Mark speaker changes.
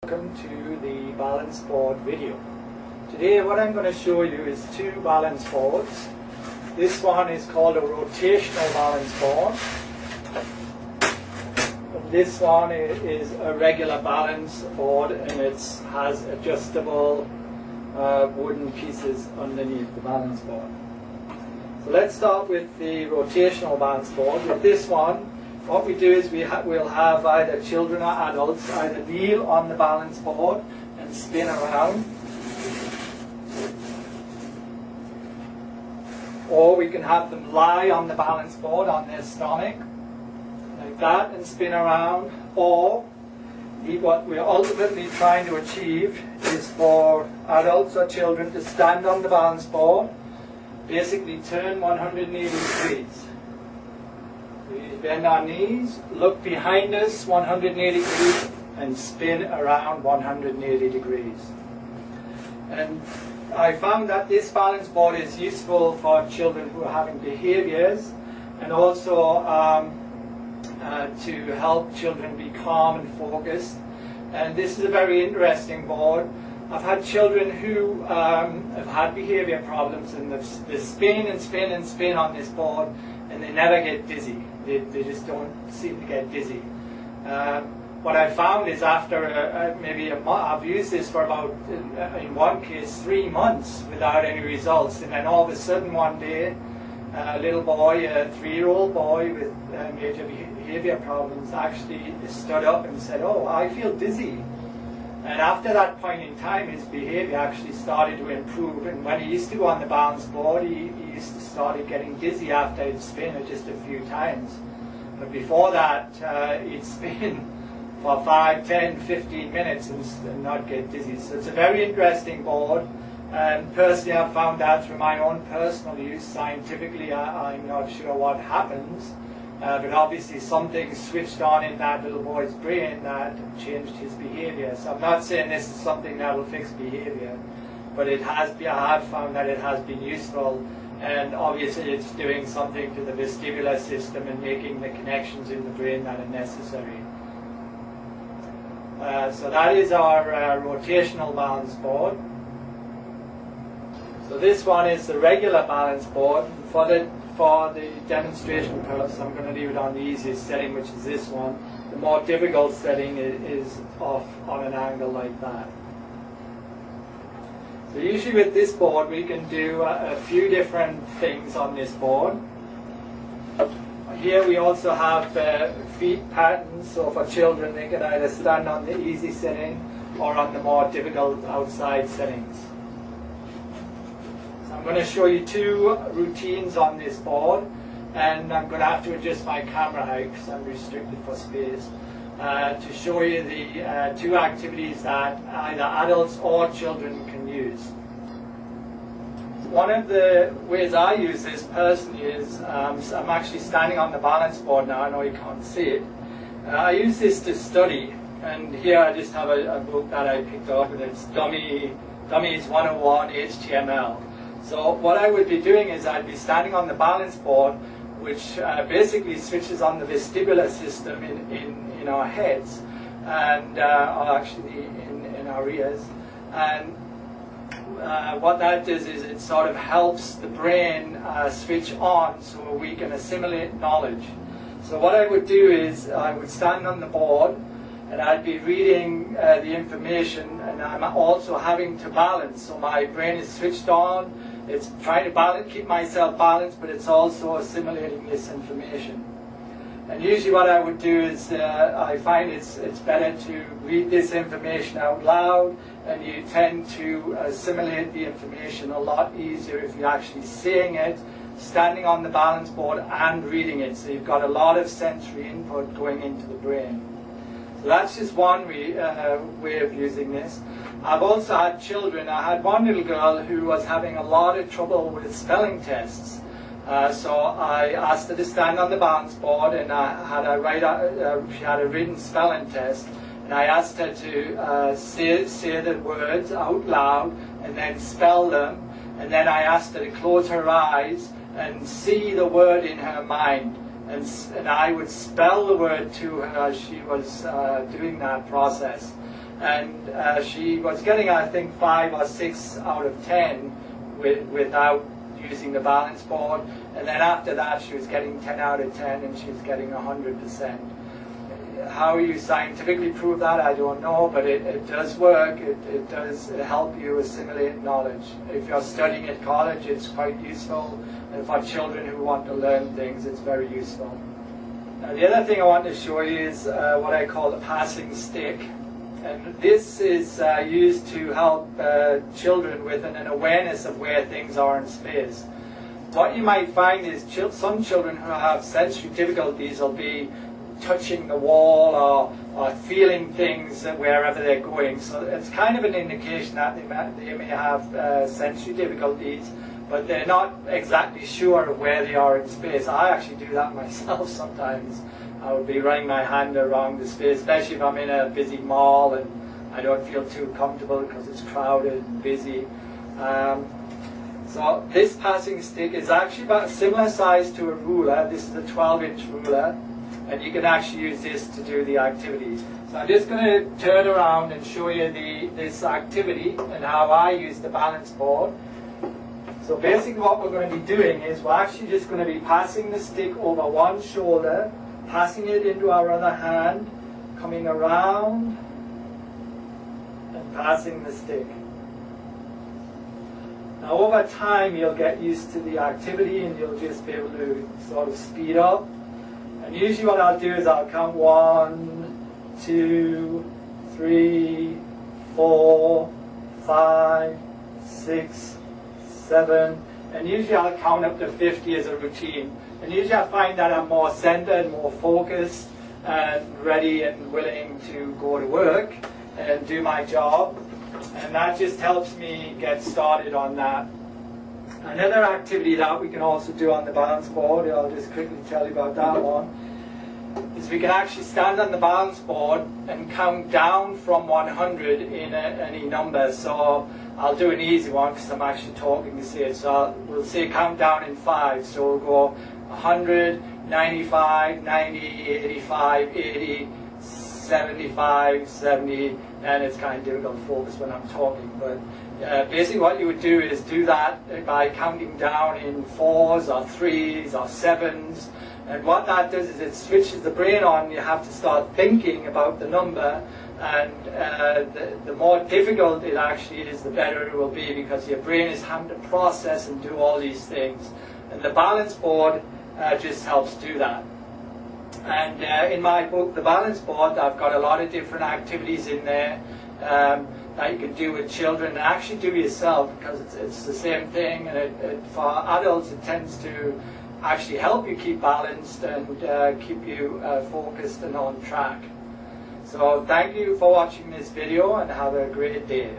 Speaker 1: Welcome to the balance board video. Today what I'm going to show you is two balance boards. This one is called a rotational balance board. And this one is a regular balance board, and it has adjustable wooden pieces underneath the balance board. So let's start with the rotational balance board. With this one, what we do is we'll have either children or adults either kneel on the balance board and spin around, or we can have them lie on the balance board on their stomach like that and spin around, or what we're ultimately trying to achieve is for adults or children to stand on the balance board, basically turn 180 degrees. We bend our knees, look behind us 180 degrees, and spin around 180 degrees. And I found that this balance board is useful for children who are having behaviors, and also to help children be calm and focused. And this is a very interesting board. I've had children who have had behavior problems, and they spin and spin and spin on this board, and they never get dizzy. They just don't seem to get dizzy. What I found is after maybe a month, I've used this for about, in one case, 3 months without any results. And then all of a sudden one day, a little boy, a 3-year-old boy with major behavior problems, actually stood up and said, "Oh, I feel dizzy." And after that point in time, his behavior actually started to improve. And when he used to go on the balance board, he used to started getting dizzy after he'd spin it just a few times. But before that, he'd spin for 5, 10, 15 minutes and not get dizzy. So it's a very interesting board. And personally, I've found that through my own personal use. Scientifically, I'm not sure what happens. But obviously something switched on in that little boy's brain that changed his behavior. So I'm not saying this is something that will fix behavior, but I have found that it has been useful, and obviously it's doing something to the vestibular system and making the connections in the brain that are necessary. So that is our rotational balance board. So this one is the regular balance board. For the demonstration purpose, I'm going to leave it on the easiest setting, which is this one. The more difficult setting is off on an angle like that. So usually with this board we can do a few different things on this board. Here we also have feet patterns, so for children they can either stand on the easy setting or on the more difficult outside settings. I'm going to show you two routines on this board, and I'm going to have to adjust my camera height because I'm restricted for space to show you the two activities that either adults or children can use. One of the ways I use this personally is I'm actually standing on the balance board now. I know you can't see it. I use this to study, and here I just have a book that I picked up, and it's Dummies 101 HTML. So what I would be doing is I'd be standing on the balance board, which basically switches on the vestibular system in our heads, and or actually in our ears. And what that does is it sort of helps the brain switch on so we can assimilate knowledge. So what I would do is I would stand on the board, and I'd be reading the information, and I'm also having to balance. So my brain is switched on. It's trying to keep myself balanced, but it's also assimilating this information. And usually what I would do is I find it's better to read this information out loud, and you tend to assimilate the information a lot easier if you're actually seeing it, standing on the balance board and reading it. So you've got a lot of sensory input going into the brain. So that's just one way of using this. I've also had children. I had one little girl who was having a lot of trouble with spelling tests. So I asked her to stand on the balance board, and she had a written spelling test. And I asked her to say the words out loud and then spell them. And then I asked her to close her eyes and see the word in her mind. And I would spell the word to her as she was doing that process. and she was getting, I think, 5 or 6 out of 10 without using the balance board, and then after that she was getting 10 out of 10 and she was getting 100%. How you scientifically prove that, I don't know, but it does work. It does help you assimilate knowledge. If you're studying at college, it's quite useful, and for children who want to learn things, it's very useful. Now, the other thing I want to show you is what I call the passing stick. And this is used to help children with an awareness of where things are in space. What you might find is some children who have sensory difficulties will be touching the wall or feeling things wherever they're going. So it's kind of an indication that they may have sensory difficulties, but they're not exactly sure of where they are in space. I actually do that myself sometimes. I would be running my hand around the space, especially if I'm in a busy mall and I don't feel too comfortable because it's crowded and busy. So this passing stick is actually about a similar size to a ruler. This is a 12-inch ruler, and you can actually use this to do the activities. So I'm just going to turn around and show you this activity and how I use the balance board. So basically what we're going to be doing is we're actually just going to be passing the stick over one shoulder, passing it into our other hand, coming around and passing the stick. Now over time you'll get used to the activity and you'll just be able to sort of speed up. And usually what I'll do is I'll count 1, 2, 3, 4, 5, 6, 7, and usually I'll count up to 50 as a routine. And usually I find that I'm more centered, more focused, and ready and willing to go to work and do my job. And that just helps me get started on that. Another activity that we can also do on the balance board, I'll just quickly tell you about that one, is we can actually stand on the balance board and count down from 100 in any number. So I'll do an easy one because I'm actually talking to say it. So we'll say count down in 5. So we'll go 100, 95, 90, 85, 80, 75, 70, and it's kind of difficult to focus when I'm talking. But basically what you would do is do that by counting down in 4s or 3s or 7s. And what that does is it switches the brain on. You have to start thinking about the number, and the more difficult it actually is, the better it will be, because your brain is having to process and do all these things. And the balance board just helps do that. And in my book, The Balance Board, I've got a lot of different activities in there that you can do with children and actually do yourself, because it's the same thing. And for adults, it tends to actually help you keep balanced and keep you focused and on track. So thank you for watching this video, and have a great day.